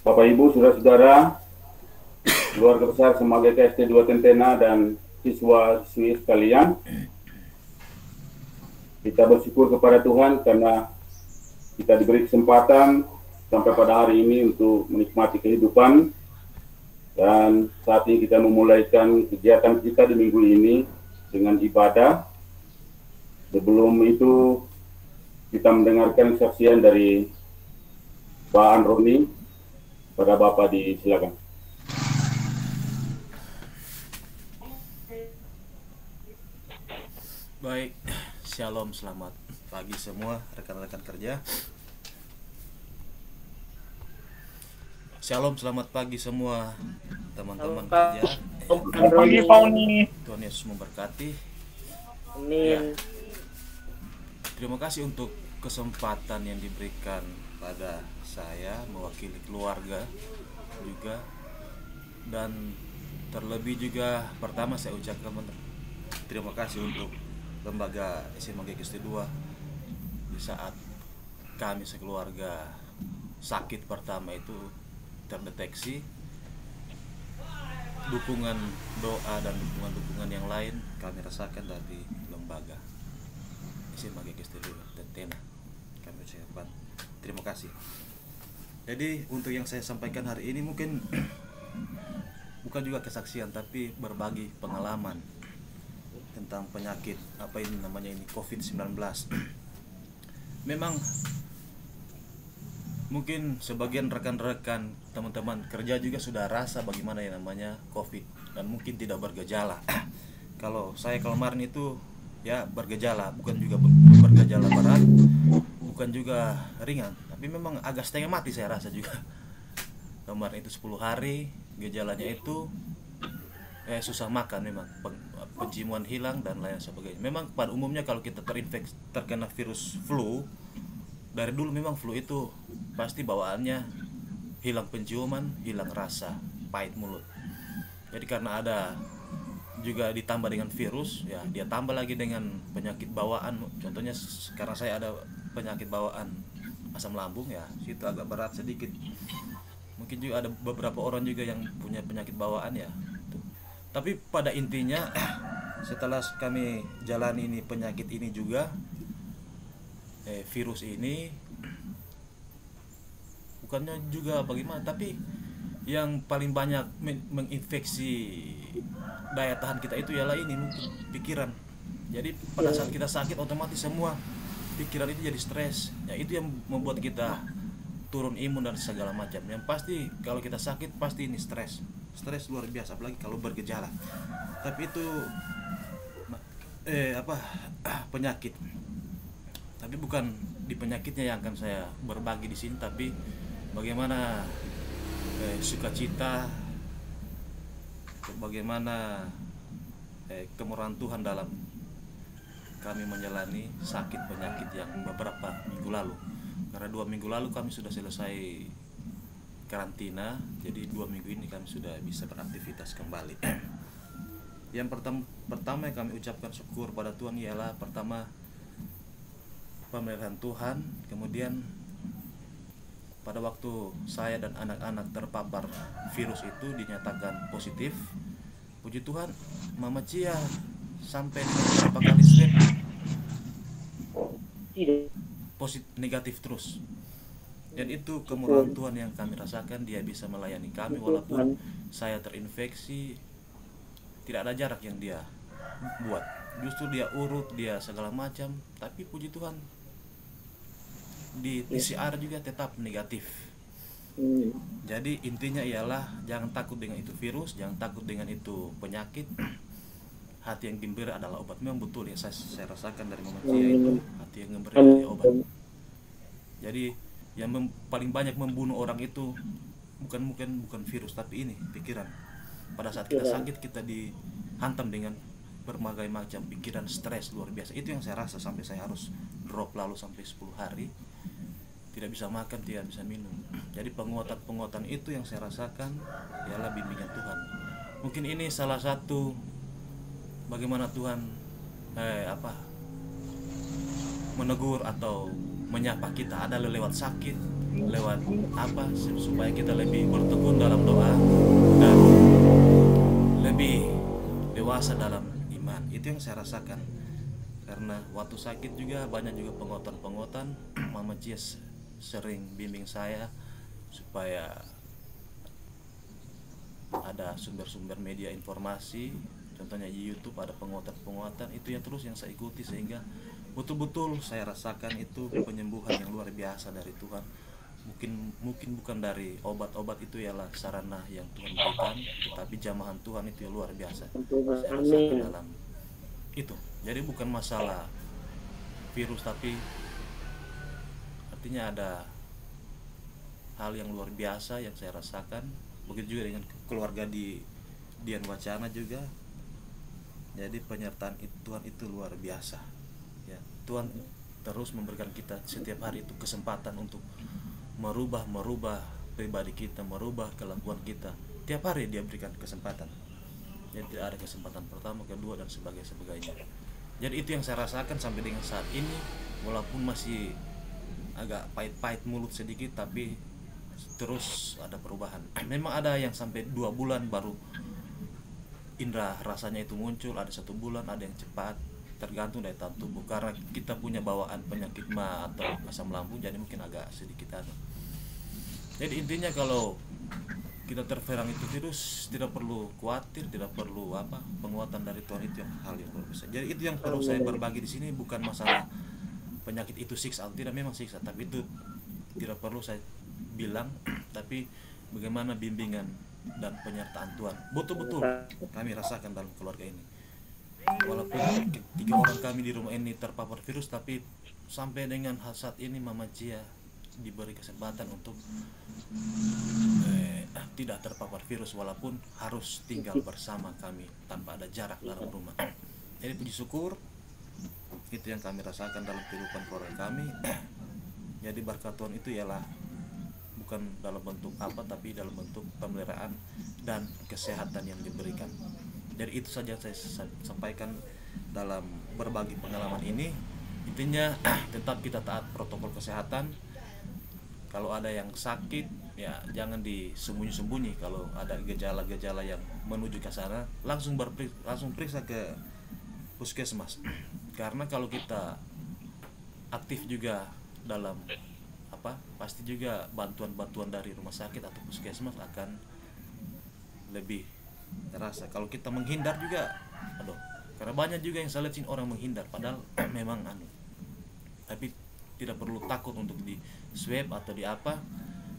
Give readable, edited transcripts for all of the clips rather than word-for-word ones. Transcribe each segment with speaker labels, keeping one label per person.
Speaker 1: Bapak Ibu, saudara-saudara, keluarga besar Semaga KST 2 Tentena dan siswa-siswi sekalian, kita bersyukur kepada Tuhan karena kita diberi kesempatan sampai pada hari ini untuk menikmati kehidupan. Dan saat ini kita memulaikan kegiatan kita di minggu ini dengan ibadah. Sebelum itu kita mendengarkan saksian dari Pak Androni. Pada Bapak disilakan.
Speaker 2: Baik, shalom, selamat pagi semua rekan-rekan kerja. Shalom, selamat pagi semua teman-teman kerja.
Speaker 3: Selamat pagi, Pauni.
Speaker 2: Tuhan Yesus memberkati.
Speaker 3: Amin.
Speaker 2: Terima kasih untuk kesempatan yang diberikan pada saya mewakili keluarga juga, dan terlebih juga pertama saya ucapkan terima kasih untuk lembaga SMA GKST 2 di saat kami sekeluarga sakit pertama itu terdeteksi. Dukungan doa dan dukungan yang lain kami rasakan dari lembaga SMA GKST 2 Tentena. Kami ucapkan terima kasih. Jadi untuk yang saya sampaikan hari ini mungkin bukan juga kesaksian, tapi berbagi pengalaman tentang penyakit apa ini namanya ini COVID-19. Memang mungkin sebagian rekan-rekan teman-teman kerja juga sudah rasa bagaimana yang namanya COVID dan mungkin tidak bergejala. Kalau saya kemarin itu ya bergejala, bukan juga bergejala berat, bukan juga ringan, tapi memang agak setengah mati saya rasa juga. Kemarin itu 10 hari gejalanya itu susah makan, memang penciuman hilang dan lain sebagainya. Memang pada umumnya kalau kita terkena virus flu, dari dulu memang flu itu pasti bawaannya hilang penciuman, hilang rasa, pahit mulut. Jadi karena ada juga ditambah dengan virus, ya dia tambah lagi dengan penyakit bawaan. Contohnya karena saya ada penyakit bawaan asam lambung, ya situ agak berat sedikit. Mungkin juga ada beberapa orang juga yang punya penyakit bawaan ya. Tapi pada intinya setelah kami jalani ini penyakit ini juga virus ini bukannya juga bagaimana, tapi yang paling banyak menginfeksi daya tahan kita itu ialah ini mungkin pikiran. Jadi pada saat kita sakit otomatis semua pikiran itu jadi stres. Ya itu yang membuat kita turun imun dan segala macam. Yang pasti kalau kita sakit pasti ini stres luar biasa, apalagi kalau bergejala. Tapi itu penyakit. Tapi bukan di penyakitnya yang akan saya berbagi di sini, tapi bagaimana sukacita, bagaimana kemurahan Tuhan dalam kami menjalani sakit penyakit yang beberapa minggu lalu. Karena 2 minggu lalu kami sudah selesai karantina, jadi 2 minggu ini kami sudah bisa beraktivitas kembali. Yang pertama yang kami ucapkan syukur pada Tuhan ialah pertama pemeliharaan Tuhan. Kemudian pada waktu saya dan anak-anak terpapar virus itu dinyatakan positif, puji Tuhan Mama Cia sampai beberapa kali swab positif negatif terus. Dan itu kemurahan Tuhan yang kami rasakan, dia bisa melayani kami walaupun saya terinfeksi. Tidak ada jarak yang dia buat, justru dia urut, dia segala macam. Tapi puji Tuhan di PCR juga tetap negatif. Jadi intinya ialah jangan takut dengan itu virus, jangan takut dengan itu penyakit. Hati yang gembira adalah obat. Memang betul ya, saya rasakan dari Mama Cia itu, hati yang gembira adalah obat. Jadi yang paling banyak membunuh orang itu bukan virus, tapi ini pikiran. Pada saat kita sakit kita dihantam dengan berbagai macam pikiran, stres luar biasa. Itu yang saya rasa sampai saya harus drop lalu sampai 10 hari tidak bisa makan, tidak bisa minum. Jadi penguatan itu yang saya rasakan ialah bimbingan Tuhan. Mungkin ini salah satu bagaimana Tuhan menegur atau menyapa kita adalah lewat sakit, lewat apa supaya kita lebih bertekun dalam doa dan lebih dewasa dalam iman. Itu yang saya rasakan, karena waktu sakit juga banyak juga penguatan-penguatan. Mama Cia sering bimbing saya supaya ada sumber-sumber media informasi, contohnya di YouTube ada penguatan-penguatan. Itu yang terus yang saya ikuti, sehingga betul-betul saya rasakan itu penyembuhan yang luar biasa dari Tuhan. Mungkin bukan dari obat-obat, itu ialah sarana yang Tuhan berikan, tetapi jamahan Tuhan itu yang luar biasa saya rasakan dalam itu. Jadi bukan masalah virus, tapi artinya ada hal yang luar biasa yang saya rasakan. Begitu juga dengan keluarga di Dian Wacana juga. Jadi penyertaan Tuhan itu luar biasa ya. Tuhan terus memberikan kita setiap hari itu kesempatan untuk merubah pribadi kita, merubah kelakuan kita. Tiap hari dia berikan kesempatan. Jadi tidak ada kesempatan pertama, kedua, dan sebagainya. Jadi itu yang saya rasakan sampai dengan saat ini. Walaupun masih agak pahit-pahit mulut sedikit, tapi terus ada perubahan. Memang ada yang sampai 2 bulan baru indera rasanya itu muncul, ada 1 bulan, ada yang cepat, tergantung dari tahap tubuh. Karena kita punya bawaan penyakit ma atau asam lambung, jadi mungkin agak sedikit ada. Jadi intinya kalau kita terserang itu virus, tidak perlu khawatir, tidak perlu penguatan dari Tuhan. Itu yang hal yang luar biasa. Jadi itu yang perlu saya berbagi di sini, bukan masalah penyakit itu siksa atau tidak, memang siksa, tapi itu tidak perlu saya bilang, tapi bagaimana bimbingan dan penyertaan Tuhan betul-betul kami rasakan dalam keluarga ini. Walaupun 3 orang kami di rumah ini terpapar virus, tapi sampai dengan saat ini Mama Cia diberi kesempatan untuk tidak terpapar virus, walaupun harus tinggal bersama kami tanpa ada jarak dalam rumah. Jadi puji syukur, itu yang kami rasakan dalam kehidupan keluarga kami. Jadi berkat Tuhan itu ialah bukan dalam bentuk tapi dalam bentuk pemeliharaan dan kesehatan yang diberikan. Jadi itu saja saya sampaikan dalam berbagi pengalaman ini. Intinya tetap kita taat protokol kesehatan. Kalau ada yang sakit, ya jangan disembunyi-sembunyi. Kalau ada gejala-gejala yang menuju ke sana, langsung periksa ke puskesmas. Karena kalau kita aktif juga dalam pasti juga bantuan-bantuan dari rumah sakit atau puskesmas akan lebih terasa. Kalau kita menghindar juga, karena banyak juga yang saya lihat orang menghindar, padahal memang tapi tidak perlu takut untuk di swab atau di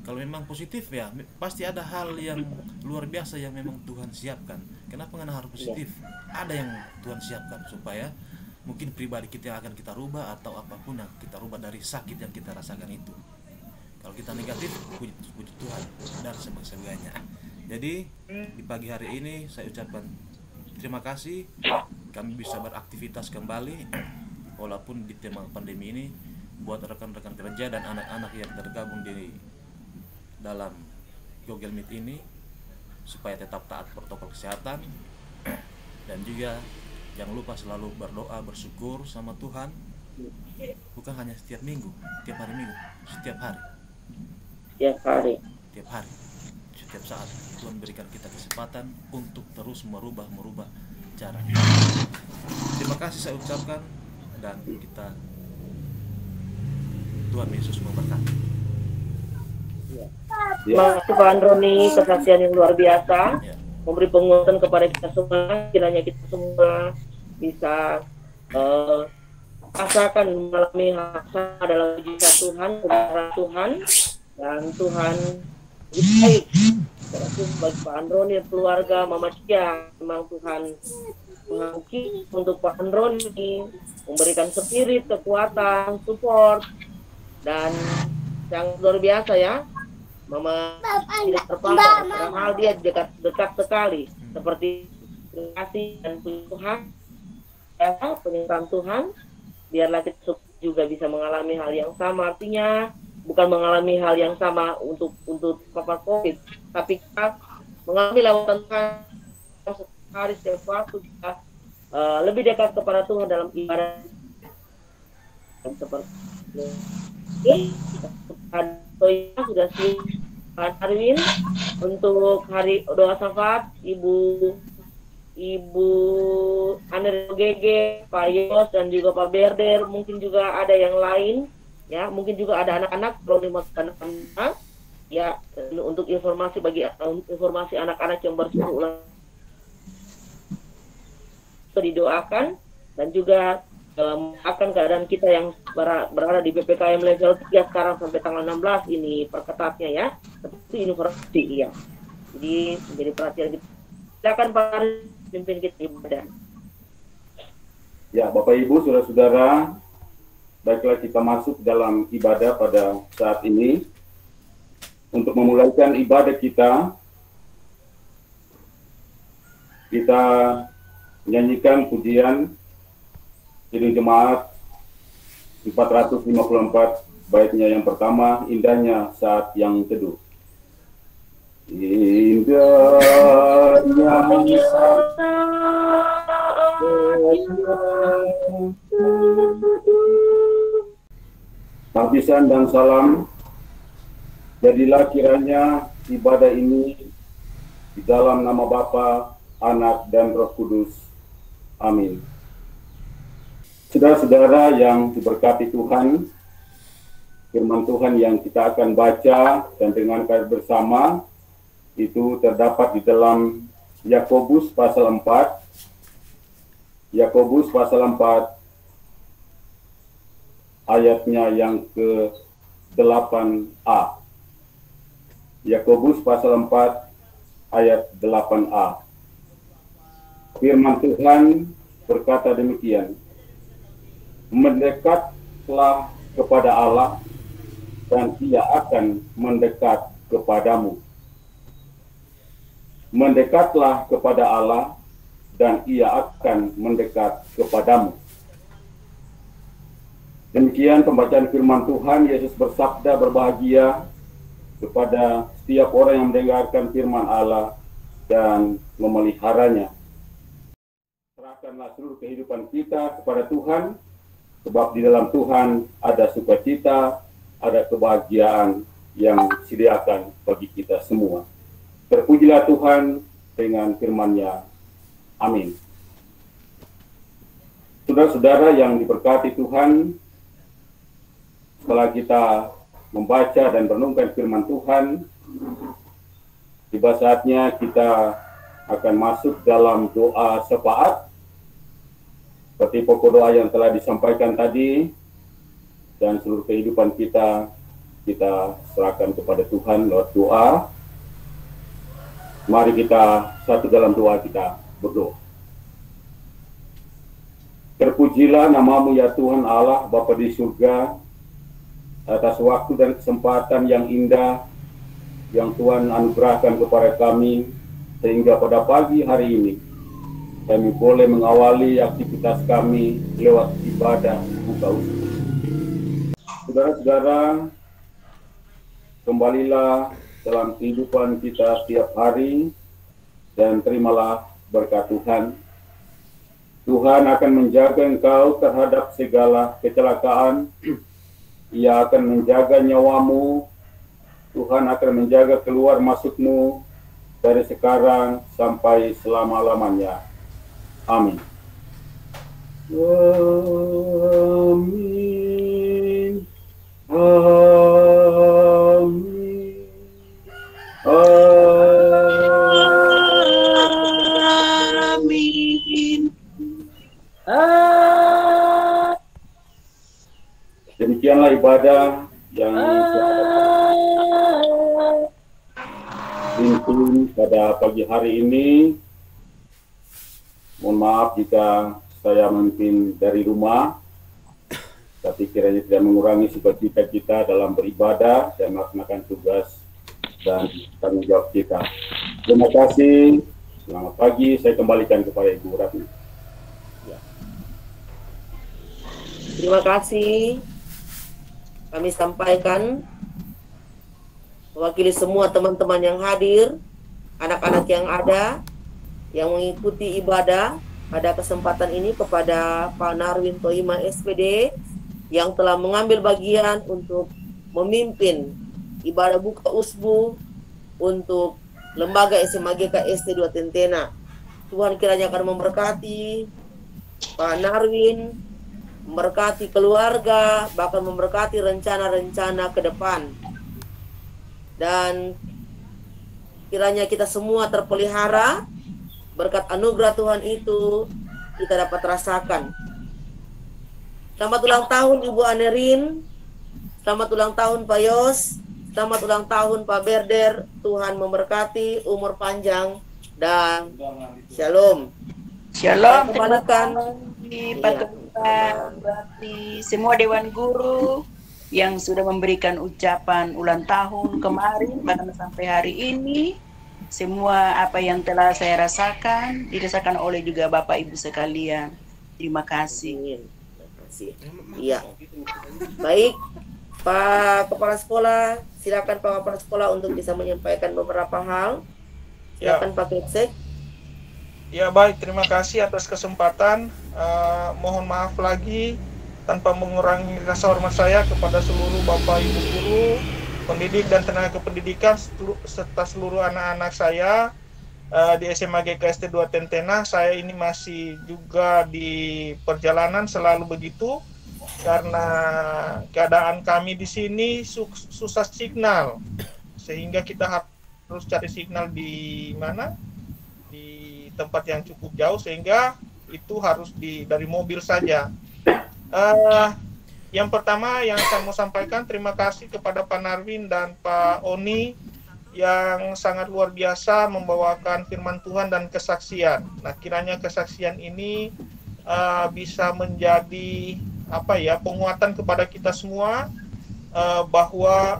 Speaker 2: kalau memang positif ya pasti ada hal yang luar biasa yang memang Tuhan siapkan. Kenapa nggak harus positif? Ada yang Tuhan siapkan supaya mungkin pribadi kita yang akan kita rubah, atau apapun yang kita rubah dari sakit yang kita rasakan itu. Kalau kita negatif, puji Tuhan dan sebagainya. Jadi di pagi hari ini saya ucapkan terima kasih, kami bisa beraktivitas kembali walaupun di tema pandemi ini. Buat rekan-rekan kerja dan anak-anak yang tergabung di dalam Google Meet ini, supaya tetap taat protokol kesehatan, dan juga jangan lupa selalu berdoa, bersyukur sama Tuhan, bukan hanya setiap minggu, setiap hari Minggu, setiap hari, setiap saat. Tuhan berikan kita kesempatan untuk terus merubah cara. Terima kasih saya ucapkan, dan Tuhan Yesus memberkati.
Speaker 3: Terima kasih Pak Androni, kesaksian yang luar biasa, memberi penguatan kepada kita semua. Kiranya kita semua bisa rasakan mengalami hal dalam mujizat Tuhan, kebenaran Tuhan, dan Tuhan baik. Terima bagi Pak Androni dan keluarga, Mama Cia. Memang Tuhan mengasihi untuk Pak Androni, memberikan spirit, kekuatan, support, dan yang luar biasa ya. Mama tidak terpapar, padahal dia dekat sekali, seperti kasih dan Tuhan, penyertaan Tuhan. Biarlah kita juga bisa mengalami hal yang sama. Artinya bukan mengalami hal yang sama untuk papar COVID, tapi kita mengalami lawatan Tuhan sehari setiap waktu. Kita lebih dekat kepada Tuhan dalam ibadah, seperti ini. Toya sudah siap, Pak Darwin, untuk hari doa syafaat, Ibu Andre Gege, Pak Yos, dan juga Pak Berder. Mungkin juga ada yang lain, ya. Mungkin juga ada anak-anak, perlu dimasukkan anak-anak, ya, untuk informasi informasi anak-anak yang bersuruh ulang didoakan, dan juga akan keadaan kita yang berada di PPKM level 3 sekarang sampai tanggal 16 ini perketatnya, ya, seperti informasi, ya. Jadi menjadi perhatian kita. Silakan Pak pimpin kita ibadah.
Speaker 1: Ya, Bapak Ibu, saudara-saudara, baiklah kita masuk dalam ibadah pada saat ini. Untuk memulaikan ibadah kita menyanyikan pujian Kidung Jemaat 454, baitnya yang pertama, indahnya saat yang teduh. Indahnya saat Tahbisan dan salam, jadilah kiranya ibadah ini di dalam nama Bapa, Anak, dan Roh Kudus. Amin. Saudara-saudara yang diberkati Tuhan, firman Tuhan yang kita akan baca dan dengarkan bersama itu terdapat di dalam Yakobus pasal 4. Yakobus pasal 4 ayatnya yang ke-8a. Yakobus pasal 4 ayat 8a. Firman Tuhan berkata demikian, mendekatlah kepada Allah dan Ia akan mendekat kepadamu. Mendekatlah kepada Allah dan Ia akan mendekat kepadamu. Demikian pembacaan firman Tuhan. Yesus bersabda, berbahagia kepada setiap orang yang mendengarkan firman Allah dan memeliharanya. Serahkanlah seluruh kehidupan kita kepada Tuhan, sebab di dalam Tuhan ada sukacita, ada kebahagiaan yang disediakan bagi kita semua. Terpujilah Tuhan dengan firman-Nya. Amin. Saudara-saudara yang diberkati Tuhan, setelah kita membaca dan merenungkan firman Tuhan, tiba saatnya kita akan masuk dalam doa syafaat. Seperti pokok doa yang telah disampaikan tadi, dan seluruh kehidupan kita serahkan kepada Tuhan lewat doa. Mari kita satu dalam doa kita berdoa. Terpujilah namamu ya Tuhan Allah, Bapa di surga, atas waktu dan kesempatan yang indah yang Tuhan anugerahkan kepada kami, sehingga pada pagi hari ini kami boleh mengawali aktivitas kami lewat ibadah buka usaha. Saudara-saudara, kembalilah dalam kehidupan kita setiap hari dan terimalah berkat Tuhan. Tuhan akan menjaga engkau terhadap segala kecelakaan. Ia akan menjaga nyawamu. Tuhan akan menjaga keluar masukmu dari sekarang sampai selama-lamanya. Amin. Amin. Amin.
Speaker 3: Amin.
Speaker 1: Demikianlah ibadah yang pimpin pada pagi hari ini. Mohon maaf jika saya memimpin dari rumah, tapi kiranya tidak mengurangi sukacita kita dalam beribadah dan melaksanakan tugas dan tanggung jawab kita. Terima kasih. Selamat pagi. Saya kembalikan kepada Ibu Ratna.
Speaker 3: Terima kasih. Kami sampaikan mewakili semua teman-teman yang hadir, anak-anak yang ada, yang mengikuti ibadah pada kesempatan ini, kepada Pak Narwin Toima SPD yang telah mengambil bagian untuk memimpin ibadah buka usbu untuk lembaga SMA GKST 2 Tentena. Tuhan kiranya akan memberkati Pak Narwin, memberkati keluarga, bahkan memberkati rencana-rencana ke depan. Dan kiranya kita semua terpelihara, berkat anugerah Tuhan itu kita dapat rasakan. Selamat ulang tahun Ibu Anerin, selamat ulang tahun Pak Yos, selamat ulang tahun Pak Berder. Tuhan memberkati, umur panjang, dan shalom.
Speaker 4: Shalom, terima
Speaker 3: Kembalikan
Speaker 4: kasih Pak Tuhan, berarti semua Dewan Guru yang sudah memberikan ucapan ulang tahun kemarin, bahkan sampai hari ini. Semua apa yang telah saya rasakan, dirasakan oleh juga Bapak Ibu sekalian. Terima kasih.
Speaker 3: Terima kasih. Iya. Baik, Pak Kepala Sekolah, silakan Pak Kepala Sekolah untuk bisa menyampaikan beberapa hal. Silakan Pak Kepsek.
Speaker 5: Ya baik, terima kasih atas kesempatan. Mohon maaf lagi tanpa mengurangi rasa hormat saya kepada seluruh Bapak Ibu guru, pendidik dan tenaga kependidikan serta seluruh anak-anak saya di SMA GKST 2 Tentena. Saya ini masih juga di perjalanan, selalu begitu karena keadaan kami di sini susah signal, sehingga kita harus cari signal di mana, di tempat yang cukup jauh, sehingga itu harus dari mobil saja. Yang pertama yang saya mau sampaikan, terima kasih kepada Pak Narwin dan Pak Oni yang sangat luar biasa membawakan firman Tuhan dan kesaksian. Nah, kiranya kesaksian ini bisa menjadi penguatan kepada kita semua bahwa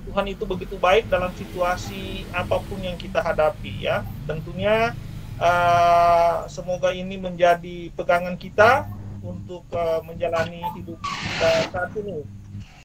Speaker 5: Tuhan itu begitu baik dalam situasi apapun yang kita hadapi, ya. Tentunya semoga ini menjadi pegangan kita untuk menjalani hidup kita saat ini.